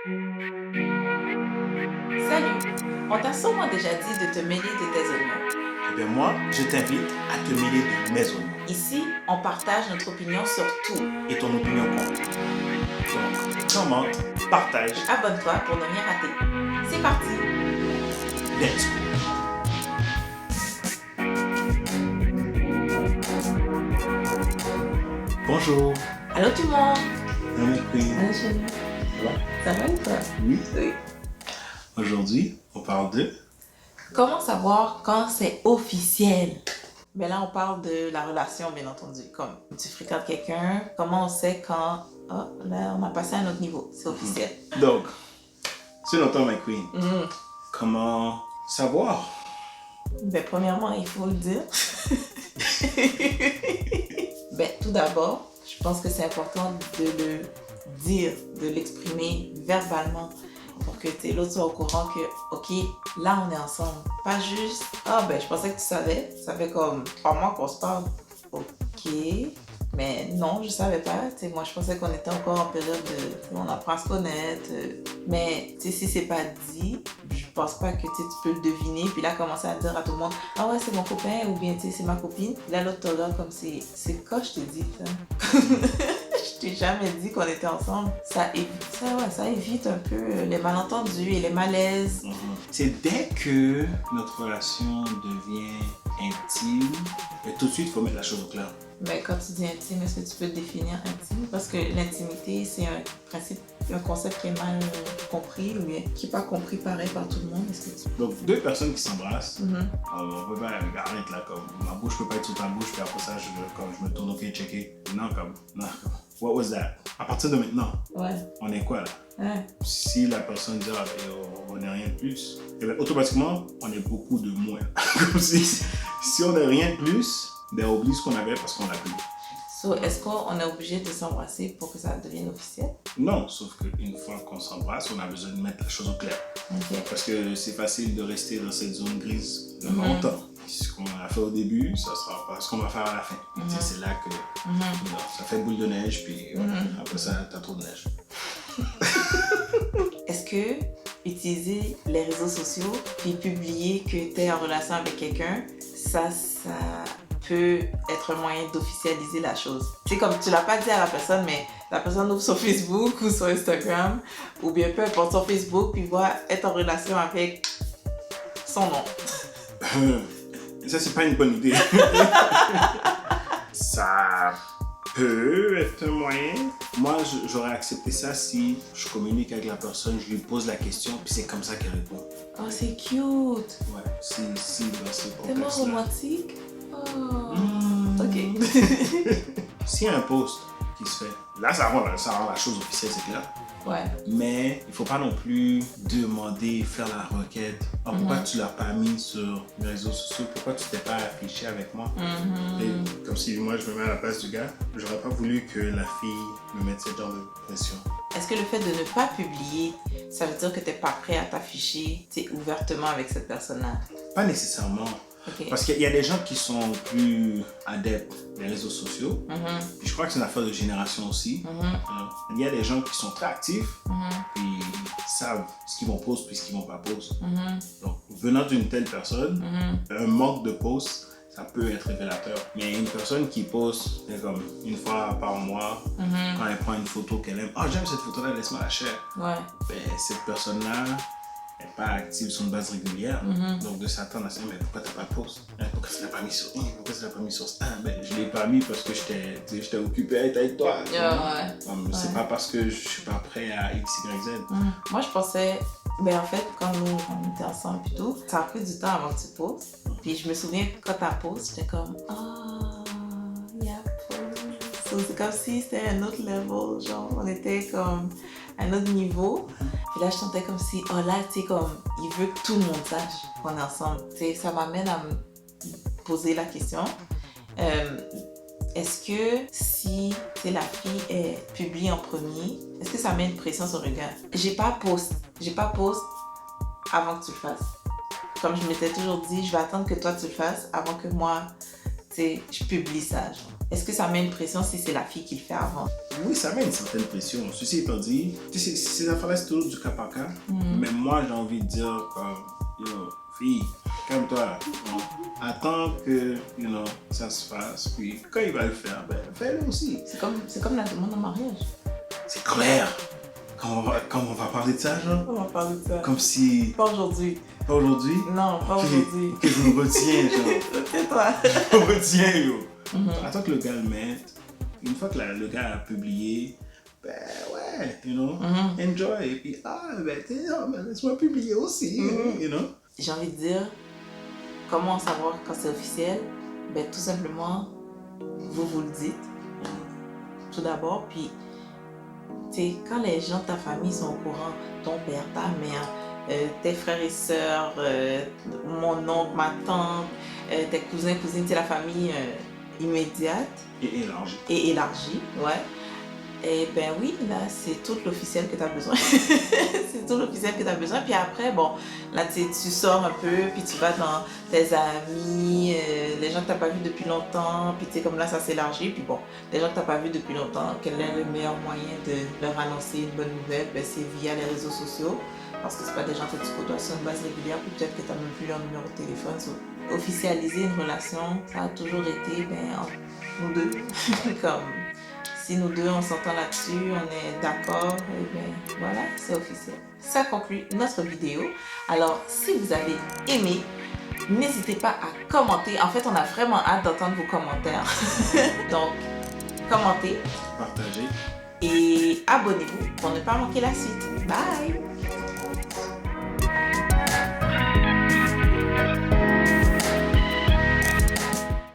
Salut! On t'a sûrement déjà dit de te mêler de tes oignons. Eh bien moi, je t'invite à te mêler de mes oignons. Ici, on partage notre opinion sur tout. Et ton opinion compte. Donc, commente, partage, Abonne-toi pour ne rien rater. C'est parti! let's go. Bonjour. Allô tout le monde! Allô, Queen. Allô chérie. Ça va? Ça va et toi? Oui. Oui. Aujourd'hui, on parle de... Comment savoir quand c'est officiel? Ben là, on parle de la relation, bien entendu. Comme tu fréquentes quelqu'un, comment on sait quand... Ah, là, on a passé à un autre niveau. C'est officiel. Donc, c'est notre temps, my Queen. Mhm. Comment savoir? Ben, premièrement, il faut le dire. Ben, tout d'abord, je pense que c'est important de le dire, de l'exprimer verbalement pour que l'autre soit au courant que, ok, là, on est ensemble. Pas juste, ah, ben, je pensais que tu savais. Ça fait comme 3 mois qu'on se parle. Ok. Mais non, je savais pas. Tu sais, moi, je pensais qu'on était encore en période de... On apprend à se connaître. Mais, tu sais, si c'est pas dit, je pense pas que tu peux le deviner. Puis là, commencer à dire à tout le monde, ah ouais, c'est mon copain, ou bien, tu sais, c'est ma copine. Puis là, l'autre te regarde comme c'est quoi, je te dis, ça. Je t'ai jamais dit qu'on était ensemble. Ça évite un peu les malentendus et les malaises. C'est dès que notre relation devient intime, mais tout de suite, il faut mettre la chose au clair. Mais quand tu dis intime, est-ce que tu peux définir intime? Parce que l'intimité, c'est un principe, un concept qui est mal compris ou bien qui n'est pas compris pareil par tout le monde. Est-ce que tu... Donc, deux personnes qui s'embrassent, Mhm. on peut pas arrêter là, comme ma bouche peut pas être sur ta bouche, puis après ça, je me tourne, ok, checker. Non, what was that? À partir de maintenant, Ouais. on est quoi là? Ouais. Si la personne dit, ah, ben, on n'est rien de plus, et bien, automatiquement, on est beaucoup de moins. Comme si on n'est rien de plus, ben, on oublie ce qu'on avait parce qu'on l'a plus. So, est-ce qu'on est obligé de s'embrasser pour que ça devienne officiel? Non, sauf qu'une fois qu'on s'embrasse, on a besoin de mettre la chose au clair. Ok. Parce que c'est facile de rester dans cette zone grise longtemps. Ce qu'on a fait au début, ça sera pas ce qu'on va faire à la fin. Et tu sais, c'est là que non, ça fait boule de neige, puis après ça, t'as trop de neige. Est-ce que utiliser les réseaux sociaux puis publier que tu es en relation avec quelqu'un, ça peut être un moyen d'officialiser la chose? C'est comme tu l'as pas dit à la personne, mais la personne ouvre sur Facebook ou sur Instagram ou bien peu importe sur Facebook puis voit être en relation avec son nom. Ça, c'est pas une bonne idée. Ça peut être un moyen. Moi, j'aurais accepté ça si je communique avec la personne, je lui pose la question, puis c'est comme ça qu'elle répond. Oh, c'est cute! Ouais, si dans ce Tellement contexte-là. romantique! Oh! Mm. Ok. S'il y a un post qui se fait, là, ça rend la chose officielle, c'est clair. Ouais. Mais il faut pas non plus demander, faire la requête. Oh, pourquoi tu l'as pas mis sur les réseaux sociaux? Pourquoi tu t'es pas affiché avec moi? Et comme si moi je me mets à la place du gars, j'aurais pas voulu que la fille me mette ce genre de pression. Est-ce que le fait de ne pas publier, ça veut dire que tu n'es pas prêt à t'afficher ouvertement avec cette personne-là? Pas nécessairement. Ok. Parce qu'il y a des gens qui sont plus adeptes des réseaux sociaux. Puis je crois que c'est une affaire de génération aussi. Il y a des gens qui sont très actifs, puis ils savent ce qu'ils vont poster puis ce qu'ils vont pas poster. Donc, venant d'une telle personne, un manque de post, ça peut être révélateur. Mais une personne qui poste comme une fois par mois, quand elle prend une photo qu'elle aime, oh j'aime cette photo-là, laisse-moi la share. Ouais. Ben, cette personne-là n'est pas active sur une base régulière. Donc de s'attendre à ça, mais pourquoi t'as pas de post? Pourquoi tu l'as pas mis sur pourquoi tu l'as pas mis sur ben, je l'ai pas mis parce que j'étais occupé à être avec toi. C'est pas parce que je suis pas prêt à X, Y, Z. Moi, je pensais, ben en fait, quand on était ensemble et tout, ça a pris du temps avant que tu postes. Puis je me souviens que quand tu postes, j'étais comme, il y a post. So, c'est comme si c'était un autre level, genre, on était comme à un autre niveau. Puis là, je sentais comme si, oh là, tu sais, comme, il veut que tout le monde sache qu'on est ensemble. Tu sais, ça m'amène à me poser la question. Est-ce que si la fille est publiée en premier, est-ce que ça met une pression sur le gars? J'ai pas post avant que tu le fasses. Comme je m'étais toujours dit, je vais attendre que toi tu le fasses avant que moi, tu sais, je publie ça. Genre. Est-ce que ça met une pression si c'est la fille qui le fait avant? Oui, ça met une certaine pression. Ceci étant dit, ces affaires-là, c'est toujours du cas par cas. Mais moi, j'ai envie de dire comme, fille, calme-toi. Attends que, ça se fasse. Puis quand il va le faire, ben, fais-le aussi. C'est comme la demande en mariage. C'est clair. Quand on va parler de ça, genre? On va parler de ça. Comme si... Pas aujourd'hui. Pas aujourd'hui? Non, pas aujourd'hui. Que je me retiens, genre. C'est toi. Je me retiens, yo. Attends que le gars le mette. Une fois que le gars a publié, ben ouais, enjoy. Et puis, laisse-moi publier aussi, J'ai envie de dire, comment savoir quand c'est officiel? Ben tout simplement, vous le dites. Tout d'abord, puis, tu sais, quand les gens de ta famille sont au courant, ton père, ta mère, tes frères et sœurs, mon oncle, ma tante, tes cousins, cousines, c'est la famille immédiate. Et élargie, ouais. Et ben oui, là, c'est tout l'officiel que tu as besoin. C'est tout l'officiel que tu as besoin. Puis après, bon, là, tu sors un peu, puis tu vas dans tes amis, les gens que tu n'as pas vus depuis longtemps, puis tu sais, comme là, ça s'élargit. Puis bon, les gens que tu n'as pas vus depuis longtemps, quel est le meilleur moyen de leur annoncer une bonne nouvelle? Ben, c'est via les réseaux sociaux. Parce que ce pas des gens que tu côtoies sur une base régulière, puis peut-être que tu n'as même plus leur numéro de téléphone. Officialiser une relation, ça a toujours été, entre nous deux. Comme, si nous deux on s'entend là-dessus, on est d'accord, et bien voilà, c'est officiel. Ça conclut notre vidéo. Alors, si vous avez aimé, n'hésitez pas à commenter. En fait, on a vraiment hâte d'entendre vos commentaires. Donc, commentez, partagez et abonnez-vous pour ne pas manquer la suite. Bye!